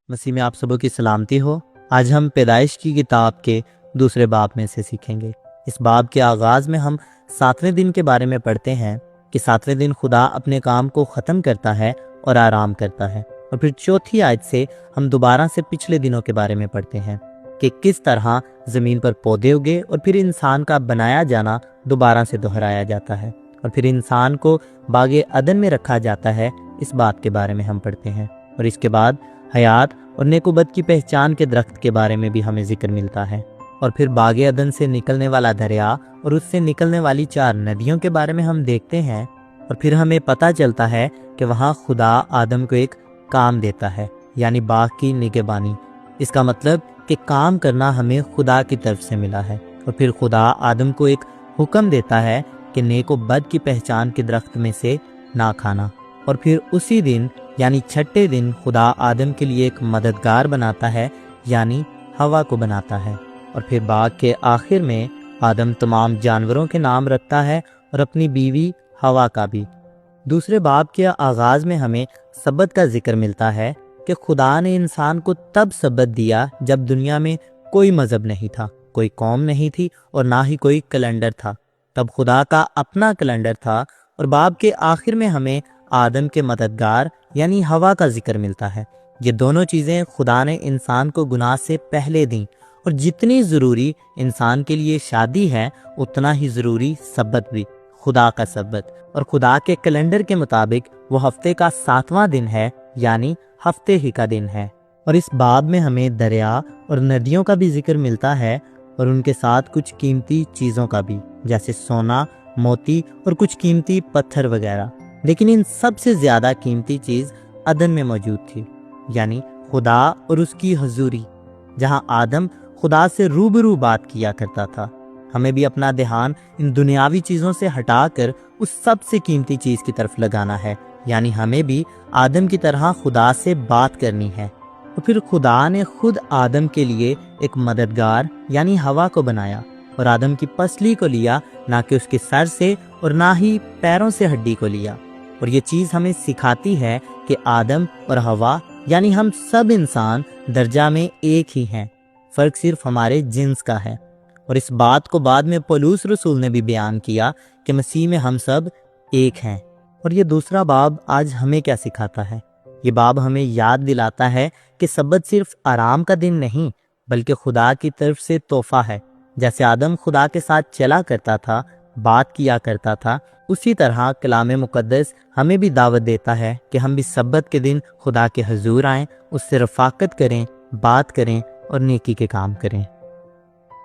مسیح میں آپ سبوں کی سلامتی ہو۔ آج ہم پیدائش کی کتاب کے دوسرے باب میں سے سیکھیں گے۔ اس باب کے آغاز میں ہم 7ویں دن کے بارے میں پڑھتے ہیں کہ 7ویں دن خدا اپنے کام کو ختم کرتا ہے اور آرام کرتا ہے، اور پھر چوتھی آیت سے ہم دوبارہ سے پچھلے دنوں کے بارے میں پڑھتے ہیں کہ کس طرح زمین پر پودے اگے اور پھر انسان کا بنایا جانا دوبارہ سے دہرایا جاتا ہے، اور پھر انسان کو باغ عدن میں رکھا جاتا ہے۔ اس بات کے بارے میں ہم پڑھتے ہیں، اور اس کے بعد حیات اور نیک و بد کی پہچان کے درخت کے بارے میں بھی ہمیں ذکر ملتا ہے، اور پھر باغ عدن سے نکلنے والا دریا اور اس سے نکلنے والی 4 ندیوں کے بارے میں ہم دیکھتے ہیں، اور پھر ہمیں پتہ چلتا ہے کہ وہاں خدا آدم کو ایک کام دیتا ہے، یعنی باغ کی نگہبانی۔ اس کا مطلب کہ کام کرنا ہمیں خدا کی طرف سے ملا ہے، اور پھر خدا آدم کو ایک حکم دیتا ہے کہ نیک و بد کی پہچان کے درخت میں سے نہ کھانا، اور پھر اسی دن یعنی چھٹے دن خدا آدم کے لیے ایک مددگار بناتا ہے، یعنی ہوا کو بناتا ہے، اور پھر باغ کے آخر میں آدم تمام جانوروں کے نام رکھتا ہے اور اپنی بیوی ہوا کا بھی۔ دوسرے باب کے آغاز میں ہمیں سبت کا ذکر ملتا ہے کہ خدا نے انسان کو تب سبت دیا جب دنیا میں کوئی مذہب نہیں تھا، کوئی قوم نہیں تھی اور نہ ہی کوئی کیلنڈر تھا۔ تب خدا کا اپنا کیلنڈر تھا، اور باب کے آخر میں ہمیں آدم کے مددگار یعنی ہوا کا ذکر ملتا ہے۔ یہ دونوں چیزیں خدا نے انسان کو گناہ سے پہلے دیں، اور جتنی ضروری انسان کے لیے شادی ہے اتنا ہی ضروری سبت بھی، خدا کا سبت، اور خدا کے کیلنڈر کے مطابق وہ ہفتے کا 7واں دن ہے، یعنی ہفتے ہی کا دن ہے۔ اور اس باب میں ہمیں دریا اور ندیوں کا بھی ذکر ملتا ہے، اور ان کے ساتھ کچھ قیمتی چیزوں کا بھی، جیسے سونا، موتی اور کچھ قیمتی پتھر وغیرہ۔ لیکن ان سب سے زیادہ قیمتی چیز عدن میں موجود تھی، یعنی خدا اور اس کی حضوری، جہاں آدم خدا سے روبرو بات کیا کرتا تھا۔ ہمیں بھی اپنا دھیان ان دنیاوی چیزوں سے ہٹا کر اس سب سے قیمتی چیز کی طرف لگانا ہے، یعنی ہمیں بھی آدم کی طرح خدا سے بات کرنی ہے۔ اور پھر خدا نے خود آدم کے لیے ایک مددگار یعنی ہوا کو بنایا، اور آدم کی پسلی کو لیا، نہ کہ اس کے سر سے اور نہ ہی پیروں سے ہڈی کو لیا۔ اور یہ چیز ہمیں سکھاتی ہے کہ آدم اور ہوا یعنی ہم سب انسان درجہ میں ایک ہی ہیں، فرق صرف ہمارے جنس کا ہے۔ اور اس بات کو بعد میں پولس رسول نے بھی بیان کیا کہ مسیح میں ہم سب ایک ہیں۔ اور یہ دوسرا باب آج ہمیں کیا سکھاتا ہے؟ یہ باب ہمیں یاد دلاتا ہے کہ سبت صرف آرام کا دن نہیں بلکہ خدا کی طرف سے تحفہ ہے۔ جیسے آدم خدا کے ساتھ چلا کرتا تھا، بات کیا کرتا تھا، اسی طرح کلام مقدس ہمیں بھی دعوت دیتا ہے کہ ہم بھی سبت کے دن خدا کے حضور آئیں، اس سے رفاقت کریں، بات کریں اور نیکی کے کام کریں۔